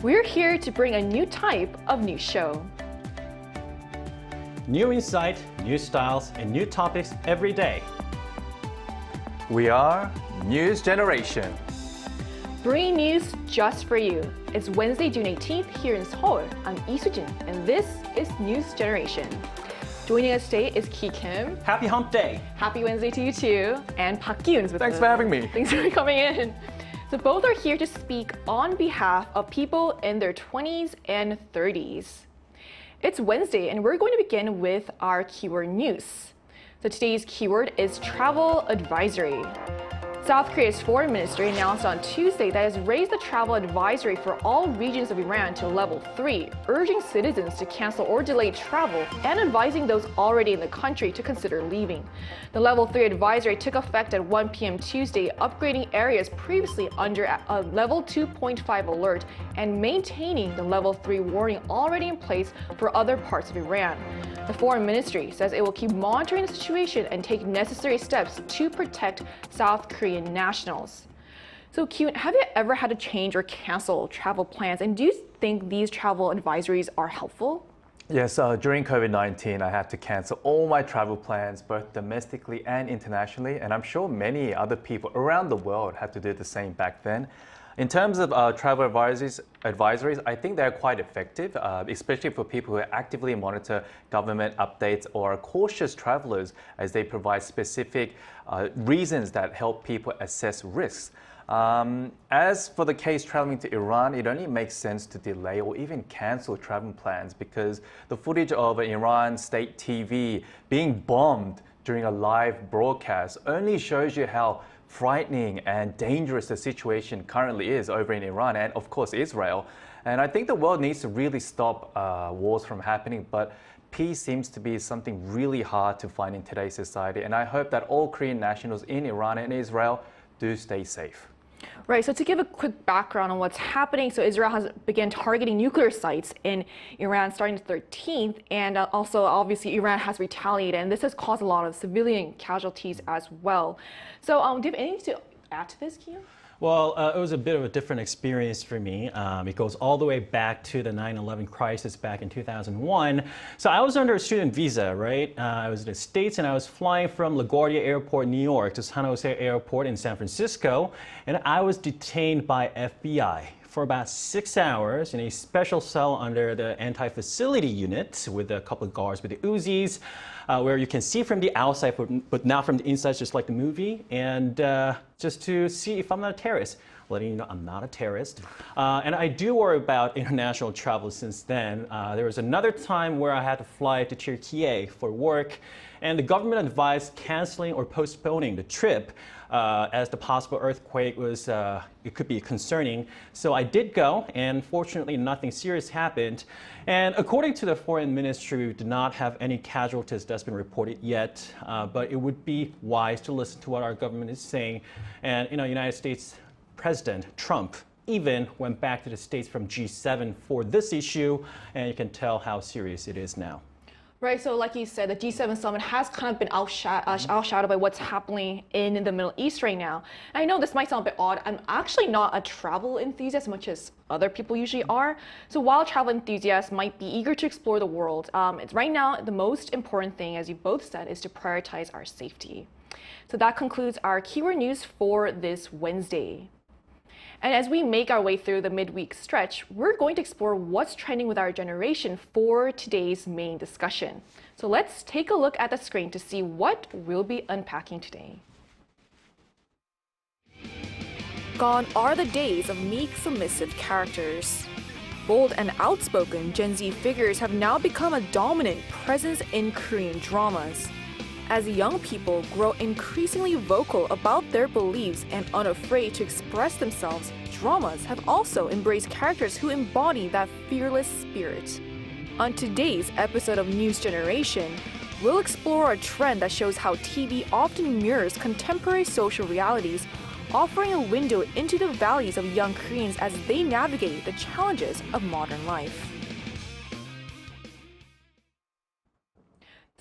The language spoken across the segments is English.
We're here to bring a new type of news show. New insight, new styles, and new topics every day. We are News Generation. Bringing news just for you. It's Wednesday, June 18th here in Seoul. I'm Lee Soo-jin, and this is News Generation. Joining us today is Ki Kim. Happy Hump Day! Happy Wednesday to you too. And Park Ki-yoon is with us. Thanks for having me. Thanks for coming in. So both are here to speak on behalf of people in their 20s and 30s. It's Wednesday, and we're going to begin with our keyword news. So today's keyword is travel advisory. South Korea's foreign ministry announced on Tuesday that it has raised the travel advisory for all regions of Iran to level 3, urging citizens to cancel or delay travel and advising those already in the country to consider leaving. The level 3 advisory took effect at 1 p.m. Tuesday, upgrading areas previously under a level 2.5 alert and maintaining the level 3 warning already in place for other parts of Iran. The foreign ministry says it will keep monitoring the situation and take necessary steps to protect South Korean nationals. So, Kyun, have you ever had to change or cancel travel plans? And do you think these travel advisories are helpful? Yes, during COVID-19, I had to cancel all my travel plans, both domestically and internationally, and I'm sure many other people around the world had to do the same back then. In terms of travel advisories, I think they're quite effective, especially for people who actively monitor government updates or are cautious travelers as they provide specific reasons that help people assess risks. As for the case traveling to Iran, it only makes sense to delay or even cancel travel plans because the footage of an Iran state TV being bombed during a live broadcast only shows you how frightening and dangerous the situation currently is over in Iran and, of course, Israel. And I think the world needs to really stop wars from happening, but peace seems to be something really hard to find in today's society. And I hope that all Korean nationals in Iran and Israel do stay safe. Right, so to give a quick background on what's happening, so Israel has begun targeting nuclear sites in Iran starting the 13th, and also obviously Iran has retaliated, and this has caused a lot of civilian casualties as well. So do you have anything to add to this, Kian? Well, it was a bit of a different experience for me. It goes all the way back to the 9/11 crisis back in 2001. So I was under a student visa, right? I was in the States and I was flying from LaGuardia Airport, New York to San Jose Airport in San Francisco. And I was detained by FBI for about 6 hours in a special cell under the anti-facility unit with a couple of guards with the Uzis, where you can see from the outside, but now from the inside, just like the movie, and just to see if I'm not a terrorist. Letting you know I'm not a terrorist. And I do worry about international travel since then. There was another time where I had to fly to Turkey for work, and the government advised canceling or postponing the trip as the possible earthquake was, it could be concerning. So I did go, and fortunately nothing serious happened. And according to the foreign ministry, we do not have any casualties that's been reported yet, but it would be wise to listen to what our government is saying. And United States President Trump even went back to the States from G7 for this issue, and you can tell how serious it is now. Right, so like you said, the G7 summit has kind of been outshadowed by what's happening in the Middle East right now. And I know this might sound a bit odd. I'm actually not a travel enthusiast as much as other people usually are. So while travel enthusiasts might be eager to explore the world, it's right now the most important thing, as you both said, is to prioritize our safety. So that concludes our keyword news for this Wednesday. And as we make our way through the midweek stretch, we're going to explore what's trending with our generation for today's main discussion. So let's take a look at the screen to see what we'll be unpacking today. Gone are the days of meek, submissive characters. Bold and outspoken Gen Z figures have now become a dominant presence in Korean dramas. As young people grow increasingly vocal about their beliefs and unafraid to express themselves, dramas have also embraced characters who embody that fearless spirit. On today's episode of News Generation, we'll explore a trend that shows how TV often mirrors contemporary social realities, offering a window into the values of young Koreans as they navigate the challenges of modern life.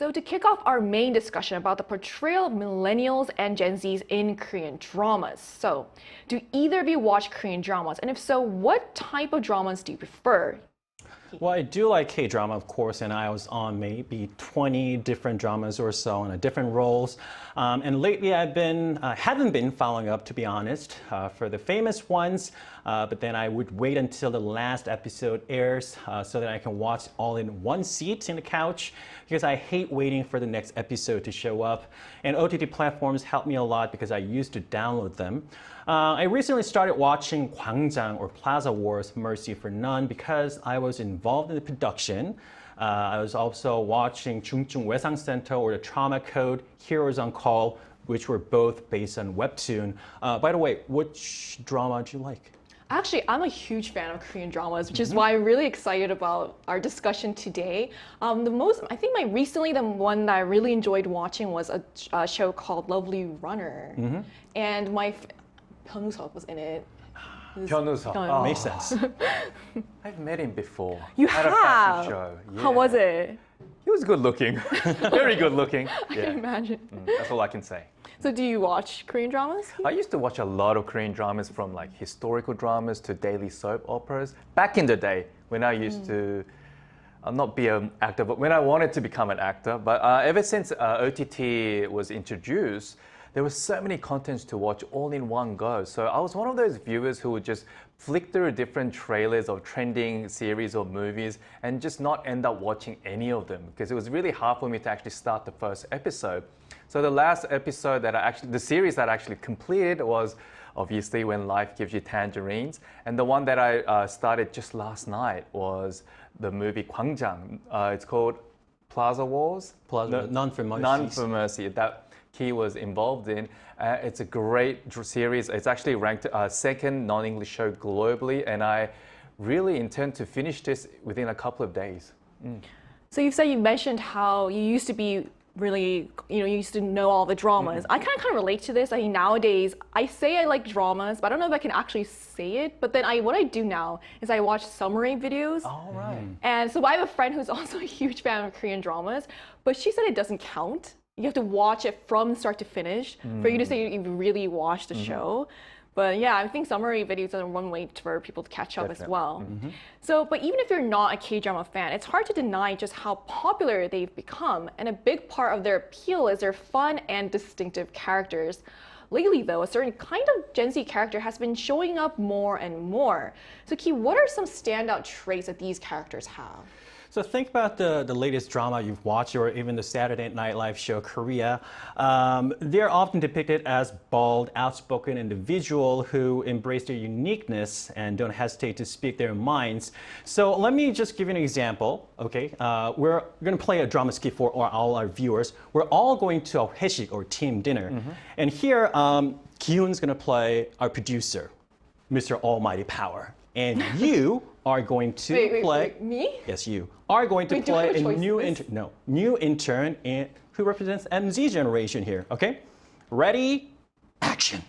So to kick off our main discussion about the portrayal of millennials and Gen Zs in Korean dramas. So, do either of you watch Korean dramas? And if so, what type of dramas do you prefer? Well, I do like K-drama, of course, and I was on maybe 20 different dramas or so in different roles. And lately I've been, haven't been following up, to be honest, for the famous ones, but then I would wait until the last episode airs so that I can watch all in one seat in the couch, because I hate waiting for the next episode to show up. And OTT platforms help me a lot because I used to download them. I recently started watching 광장 or Plaza Wars Mercy for None because I was involved in the production. I was also watching 중증 외상센터 or the Trauma Code, Heroes on Call, which were both based on webtoon. By the way, which drama do you like? Actually, I'm a huge fan of Korean dramas, which is why I'm really excited about our discussion today. I think the one that I really enjoyed watching was a show called Lovely Runner. And Hyun-Suk was in it. Hyun-Suk. Oh. Makes sense. I've met him before. You at a have? fashion show. How Yeah. was it? He was good looking. Very good looking. I can imagine. That's all I can say. So do you watch Korean dramas? I used to watch a lot of Korean dramas, from like historical dramas to daily soap operas. Back in the day when I used to not be an actor, but when I wanted to become an actor. But ever since OTT was introduced, there were so many contents to watch all in one go. So I was one of those viewers who would just flick through different trailers of trending series or movies and just not end up watching any of them, because it was really hard for me to actually start the first episode. So the last episode the series that I actually completed was obviously When Life Gives You Tangerines. And the one that I started just last night was the movie 광장. It's called Plaza Wars. None for Mercy. None for Mercy. That Key was involved in. It's a great series. It's actually ranked second non-English show globally, and I really intend to finish this within a couple of days. So you mentioned how you used to be really, you used to know all the dramas. I kind of relate to this. I mean, nowadays, I say I like dramas, but I don't know if I can actually say it. But then what I do now is I watch summary videos. All right. And so I have a friend who's also a huge fan of Korean dramas, but she said it doesn't count. You have to watch it from start to finish for you to say you really watched the show. But yeah, I think summary videos are one way for people to catch up as well. So, but even if you're not a K-drama fan, it's hard to deny just how popular they've become. And a big part of their appeal is their fun and distinctive characters. Lately though, a certain kind of Gen Z character has been showing up more and more. So Ki, what are some standout traits that these characters have? So think about the latest drama you've watched, or even the Saturday Night Live show Korea. They're often depicted as bald, outspoken individuals who embrace their uniqueness and don't hesitate to speak their minds. So let me just give you an example, okay? We're going to play a drama skit for all our viewers. We're all going to a 회식 or team dinner. And here, Ki-Yoon's going to play our producer, Mr. Almighty Power. And you are going to play... Wait, me? Yes, you are going to play a new intern who represents MZ generation here, okay? Ready? Action.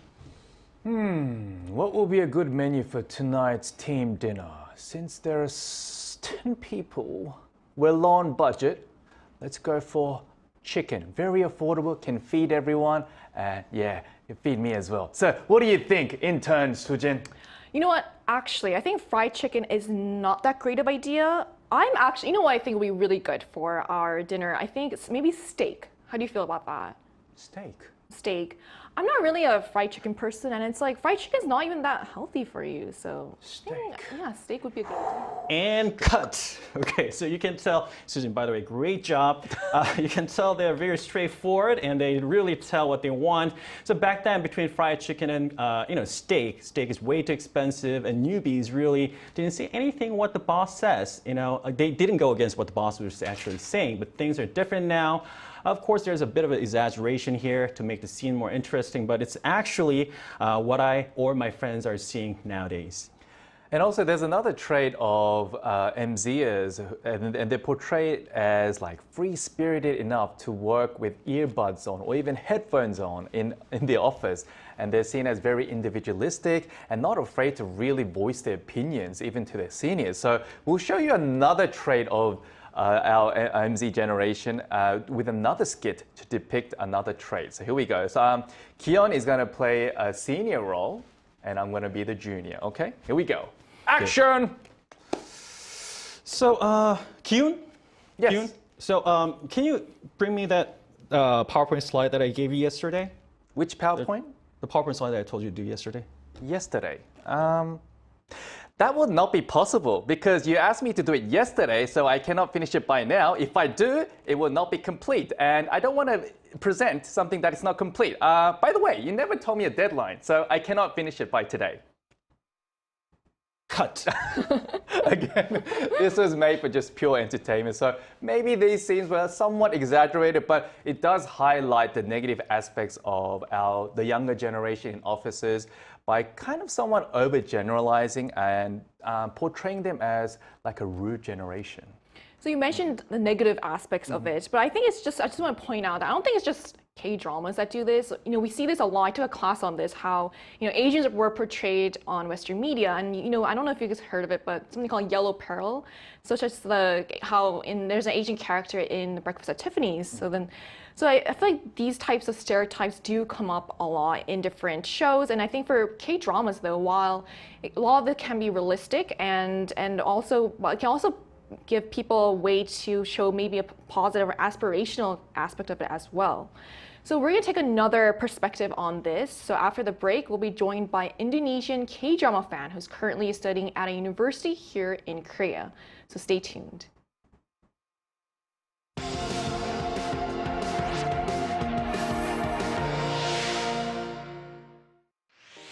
What will be a good menu for tonight's team dinner? Since there's 10 people, we're low on budget. Let's go for chicken. Very affordable, can feed everyone, and yeah, it feed me as well. So what do you think, intern Sujin? You know what? Actually, I think fried chicken is not that great of an idea. You know what I think would be really good for our dinner? I think it's maybe steak. How do you feel about that? Steak. I'm not really a fried chicken person, and it's like fried chicken is not even that healthy for you. So steak would be a good idea. And cut. Okay, so you can tell, Susan, by the way, great job. You can tell they're very straightforward and they really tell what they want. So back then, between fried chicken and steak is way too expensive, and newbies really didn't say anything what the boss says. They didn't go against what the boss was actually saying, but things are different now. Of course, there's a bit of an exaggeration here to make the scene more interesting, but it's actually what I or my friends are seeing nowadays. And also, there's another trait of MZers, and they're portrayed as like free-spirited enough to work with earbuds on or even headphones on in the office. And they're seen as very individualistic and not afraid to really voice their opinions, even to their seniors. So we'll show you another trait of our MZ generation with another skit to depict another trait. So here we go. So Keon is going to play a senior role, and I'm going to be the junior. Okay, here we go. Action! So, Kyun? Yes. Kyun? So, can you bring me that PowerPoint slide that I gave you yesterday? Which PowerPoint? The PowerPoint slide that I told you to do yesterday. Yesterday. That would not be possible because you asked me to do it yesterday, so I cannot finish it by now. If I do, it will not be complete, and I don't want to present something that is not complete. By the way, you never told me a deadline, so I cannot finish it by today. Cut. Again, this was made for just pure entertainment, so maybe these scenes were somewhat exaggerated, but it does highlight the negative aspects of the younger generation in offices by kind of somewhat overgeneralizing and portraying them as like a rude generation. So you mentioned the negative aspects of it, but I think it's just, I just want to point out that I don't think it's just K-dramas that do this. You know, we see this a lot. I took a class on this, how, you know, Asians were portrayed on Western media. And, you know, I don't know if you guys heard of it, but something called Yellow Peril, such as there's an Asian character in Breakfast at Tiffany's. So I feel like these types of stereotypes do come up a lot in different shows. And I think for K-dramas, though, while a lot of it can be realistic and also, well, it can also give people a way to show maybe a positive or aspirational aspect of it as well. So we're going to take another perspective on this. So after the break, we'll be joined by Indonesian K-drama fan who's currently studying at a university here in Korea. So stay tuned.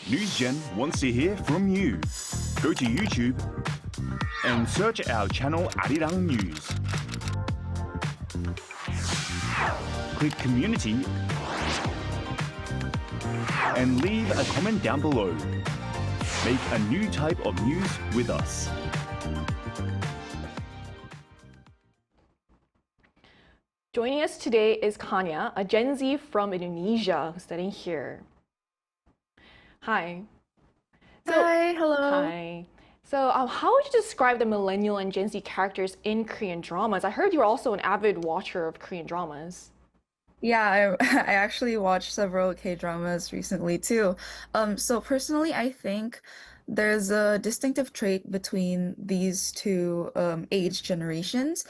NewsGen wants to hear from you. Go to YouTube and search our channel Arirang News. Click Community and leave a comment down below. Make a new type of news with us. Joining us today is Kanya, a Gen Z from Indonesia who's studying here. Hi. Hi, hello. Hi. So how would you describe the millennial and Gen Z characters in Korean dramas? I heard you were also an avid watcher of Korean dramas. Yeah, I actually watched several K-dramas recently too. So personally, I think there's a distinctive trait between these two age generations.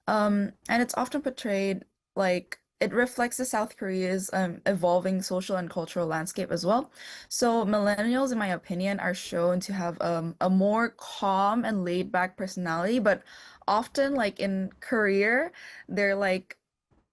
And it's often portrayed like it reflects the South Korea's evolving social and cultural landscape as well. So millennials, in my opinion, are shown to have a more calm and laid back personality, but often like in career, they're like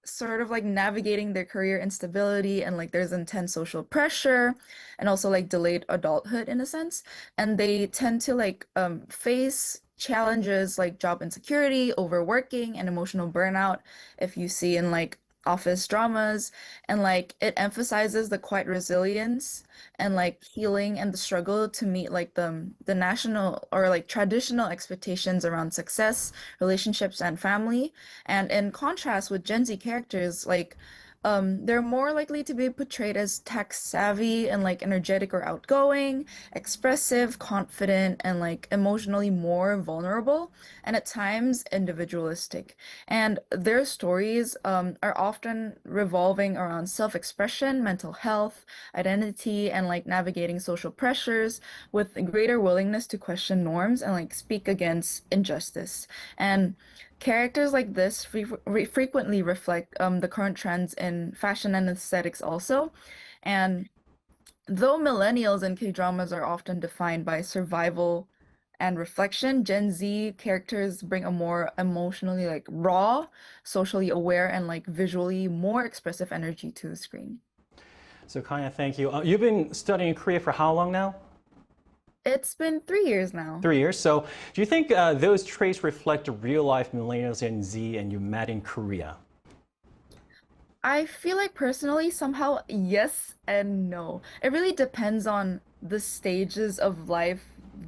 sort of like navigating their career instability and like there's intense social pressure and also like delayed adulthood in a sense. And they tend to like face challenges like job insecurity, overworking, and emotional burnout if you see in like office dramas, and like it emphasizes the quiet resilience and like healing and the struggle to meet like the national or like traditional expectations around success, relationships, and family. And in contrast with Gen Z characters, like they're more likely to be portrayed as tech savvy and like energetic or outgoing, expressive, confident, and like emotionally more vulnerable, and at times individualistic. And their stories are often revolving around self-expression, mental health, identity, and like navigating social pressures with a greater willingness to question norms and like speak against injustice. And characters like this frequently reflect the current trends in fashion and aesthetics also. And though millennials in K-dramas are often defined by survival and reflection, Gen Z characters bring a more emotionally like raw, socially aware, and like visually more expressive energy to the screen. So Kanya, thank you. You've been studying Korea for how long now? It's been 3 years now. 3 years. So do you think those traits reflect real-life millennials and Z and you met in Korea? I feel like personally, somehow yes and no. It really depends on the stages of life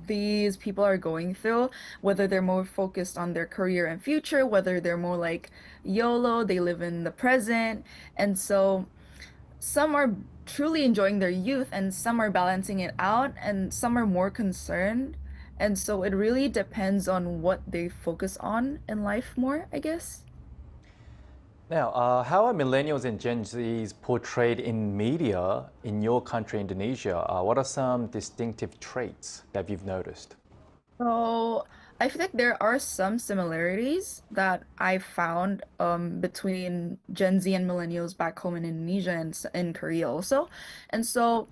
these people are going through, whether they're more focused on their career and future, whether they're more like YOLO, they live in the present. And so some are truly enjoying their youth and some are balancing it out and some are more concerned And so it really depends on what they focus on in life more, I guess. Now, how are millennials and Gen Zs portrayed in media in your country, Indonesia? What are some distinctive traits that you've noticed? So I feel like there are some similarities that I found between Gen Z and millennials back home in Indonesia and in Korea also. And so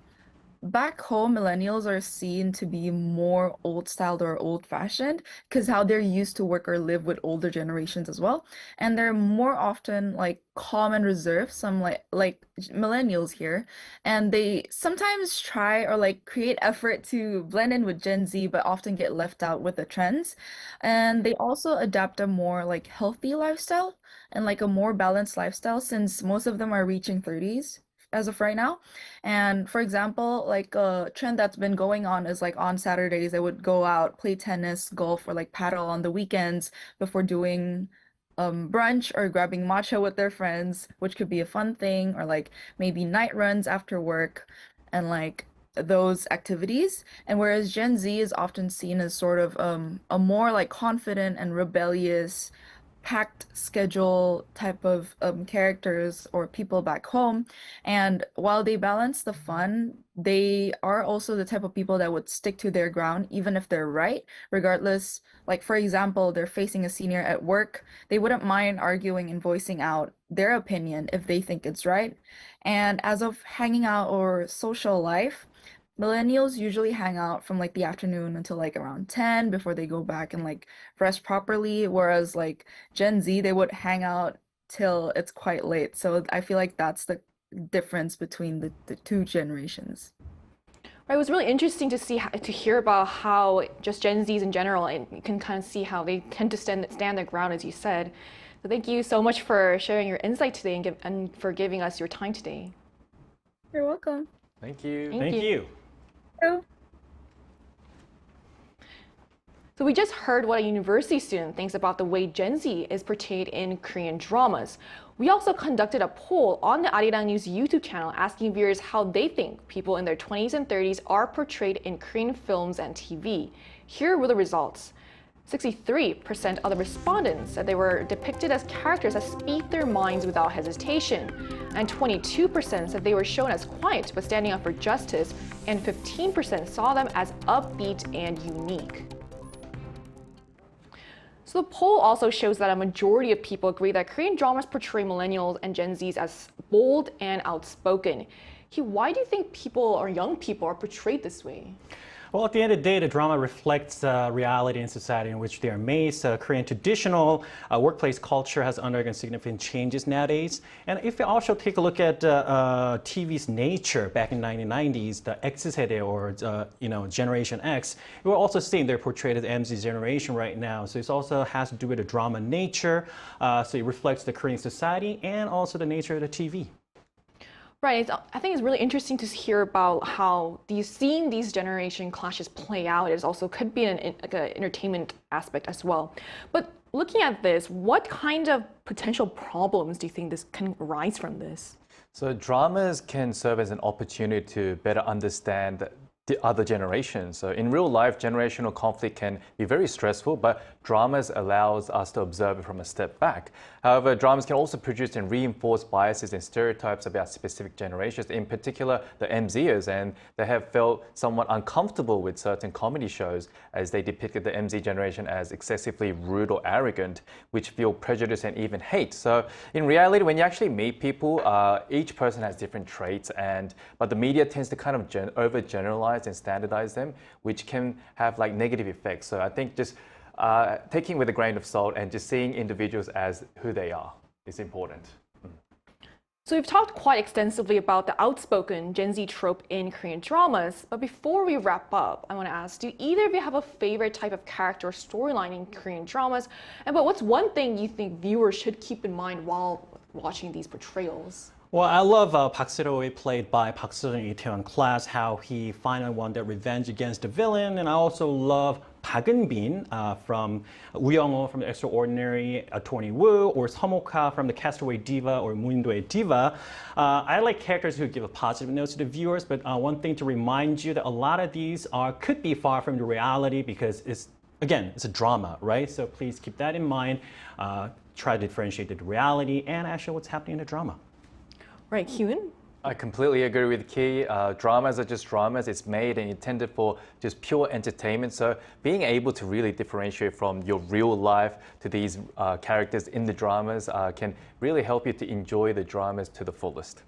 back home, millennials are seen to be more old styled or old fashioned because how they're used to work or live with older generations as well. And they're more often like calm and reserved, some like millennials here. And they sometimes try or like create effort to blend in with Gen Z, but often get left out with the trends. And they also adapt a more like healthy lifestyle and like a more balanced lifestyle since most of them are reaching 30s as of right now. And for example, like a trend that's been going on is like on Saturdays, they would go out, play tennis, golf, or like paddle on the weekends before doing brunch or grabbing matcha with their friends, which could be a fun thing, or like maybe night runs after work and like those activities. And whereas Gen Z is often seen as sort of a more like confident and rebellious packed schedule type of characters or people back home. And while they balance the fun, they are also the type of people that would stick to their ground, even if they're right, regardless. Like, for example, they're facing a senior at work, they wouldn't mind arguing and voicing out their opinion if they think it's right. And as of hanging out or social life, millennials usually hang out from like the afternoon until like around 10 before they go back and like rest properly, whereas like Gen Z, they would hang out till it's quite late. So I feel like that's the difference between the two generations. Right, it was really interesting to see to hear about how just Gen Zs in general, and you can kind of see how they tend to stand their ground, as you said. So thank you so much for sharing your insight today and for giving us your time today. You're welcome. Thank you. Thank you. Oh. So we just heard what a university student thinks about the way Gen Z is portrayed in Korean dramas. We also conducted a poll on the Arirang News YouTube channel asking viewers how they think people in their 20s and 30s are portrayed in Korean films and TV. Here were the results. 63% of the respondents said they were depicted as characters that speak their minds without hesitation, and 22% said they were shown as quiet but standing up for justice, and 15% saw them as upbeat and unique. So the poll also shows that a majority of people agree that Korean dramas portray millennials and Gen Zs as bold and outspoken. Why do you think people or young people are portrayed this way? Well, at the end of the day, the drama reflects reality in society in which they are made. Korean traditional workplace culture has undergone significant changes nowadays. And if you also take a look at TV's nature back in the 1990s, the Xsesede or Generation X, we're also seeing they're portrayed as MZ generation right now. So it also has to do with the drama nature. So it reflects the Korean society and also the nature of the TV. Right. I think it's really interesting to hear about how seeing these generation clashes play out is also could be an entertainment aspect as well. But looking at this, what kind of potential problems do you think this can arise from this? So dramas can serve as an opportunity to better understand the other generations. So in real life, generational conflict can be very stressful, but dramas allows us to observe it from a step back. However, dramas can also produce and reinforce biases and stereotypes about specific generations, in particular the MZers, and they have felt somewhat uncomfortable with certain comedy shows as they depicted the MZ generation as excessively rude or arrogant, which feel prejudice and even hate. So in reality, when you actually meet people, each person has different traits, but the media tends to kind of overgeneralize and standardize them, which can have like negative effects. So I think just taking with a grain of salt and just seeing individuals as who they are is important. So we've talked quite extensively about the outspoken Gen Z trope in Korean dramas, but before we wrap up, I want to ask, do either of you have a favorite type of character or storyline in Korean dramas? But what's one thing you think viewers should keep in mind while watching these portrayals? Well, I love Park Seo-hee, played by Park Seo-jung in Itaewon Class, how he finally won that revenge against the villain. And I also love 작은 빈 from 우영우 from The Extraordinary, Attorney Woo, or Seomoka from The Castaway Diva or Muindoe Diva. I like characters who give a positive note to the viewers, but one thing to remind you that a lot of these could be far from the reality because again, it's a drama, right? So please keep that in mind. Try to differentiate the reality and actually what's happening in the drama. Right, Hyun? I completely agree with Ki. Dramas are just dramas. It's made and intended for just pure entertainment. So being able to really differentiate from your real life to these characters in the dramas can really help you to enjoy the dramas to the fullest.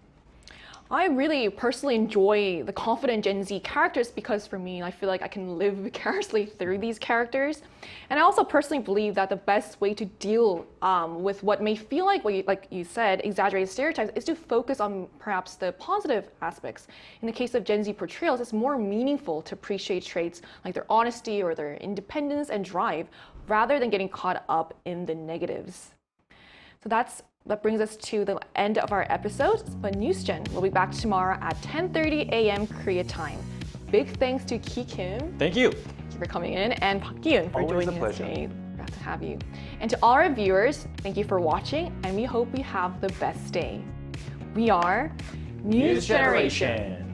I really personally enjoy the confident Gen Z characters because for me, I feel like I can live vicariously through these characters. And I also personally believe that the best way to deal with what may feel like you said, exaggerated stereotypes is to focus on perhaps the positive aspects. In the case of Gen Z portrayals, it's more meaningful to appreciate traits like their honesty or their independence and drive rather than getting caught up in the negatives. So that brings us to the end of our episode, but NewsGen will be back tomorrow at 10:30 a.m. Korea time. Big thanks to Ki Kim. Thank you. Thank you for coming in, and Park Gi-eun for Always a joining us pleasure. today. Glad to have you. And to all our viewers, thank you for watching, and we hope you have the best day. We are News Generation.